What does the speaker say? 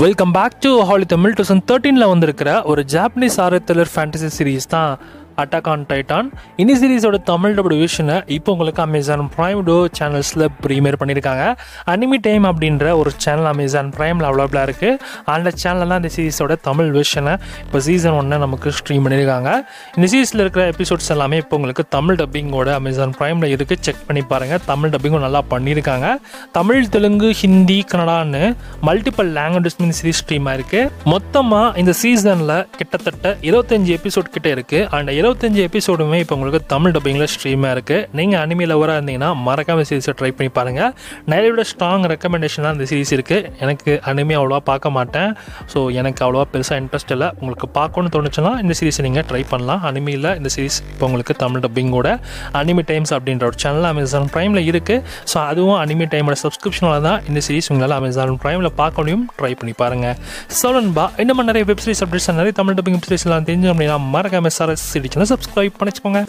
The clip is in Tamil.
வெல்கம் பேக் டு ஹாலி தமிழ் 2013 வந்திருக்கிற ஒரு Japanese horror thriller fantasy series தான் அட்டாக் ஆன் டைட்டான். இந்த சீரீஸோட தமிழ் டப்டு விஷனை இப்போ உங்களுக்கு அமேசான் பிரைம் டோ சேனல்ஸில் ப்ரீமியர் பண்ணியிருக்காங்க. அனிமி டைம் அப்படின்ற ஒரு சேனல் அமேசான் பிரைமில் அவைலபிளாக இருக்குது. அந்த சேனலில் தான் இந்த சீரீஸோட தமிழ் விஷனை இப்போ சீசன் 1 நமக்கு ஸ்ட்ரீம் பண்ணியிருக்காங்க. இந்த சீரீஸில் இருக்கிற எபிசோட்ஸ் எல்லாமே இப்போ உங்களுக்கு தமிழ் டப்பிங்கோட அமேசான் பிரைமில் இருக்குது. செக் பண்ணி பாருங்கள். தமிழ் டப்பிங்கும் நல்லா பண்ணியிருக்காங்க. தமிழ், தெலுங்கு, ஹிந்தி, கன்னடான்னு மல்டிபிள் லாங்குவேஜஸ் இந்த சீரீஸ் ஸ்ட்ரீம் ஆயிருக்கு. மொத்தமாக இந்த சீசனில் கிட்டத்தட்ட 25 எபிசோட் கிட்டே இருக்குது. அண்ட் 25 எபிசோடுமே இப்போ உங்களுக்கு தமிழ் டப்பிங்கில் ஸ்ட்ரீமாக இருக்குது. நீங்கள் அனிமி லவராக இருந்தீங்கன்னா மறக்காம சீரீஸை ட்ரை பண்ணி பாருங்கள். நிறைய ஸ்ட்ராங் ரெக்கமெண்டேஷனாக இந்த சீரீஸ் இருக்குது. எனக்கு அனிமி அவ்வளோவா பார்க்க மாட்டேன். ஸோ எனக்கு அவ்வளோவா பெருசாக இன்ட்ரெஸ்ட் இல்லை. உங்களுக்கு பார்க்கணும்னு தோணுச்சுன்னா இந்த சீரீஸை நீங்கள் ட்ரை பண்ணலாம். அனிமியில் இந்த சீரீஸ் இப்போ உங்களுக்கு தமிழ் டப்பிங்கோட அனிமி டைம்ஸ் அப்படின்ற ஒரு சேனல் அமேசான் பிரைமில் இருக்குது. ஸோ அதுவும் அனிமி டைமோட சப்ஸ்கிரிப்ஷனால தான் இந்த சீரீஸ் உங்களால் அமேசான் பிரைமில் பார்க்க முடியும். ட்ரை பண்ணி பாருங்கள். சொல்லன்பா இந்த மாதிரி நிறைய வெப் சீரிஸ் அப்டேட்ஸ் நிறைய தமிழ் டப்பிங் வெப் சீரிஸ் எல்லாம் தெரிஞ்சு அப்படின்னா மறக்காம சார் சப்ஸ்கிரைப் பண்ணிச்சுக்கோங்க.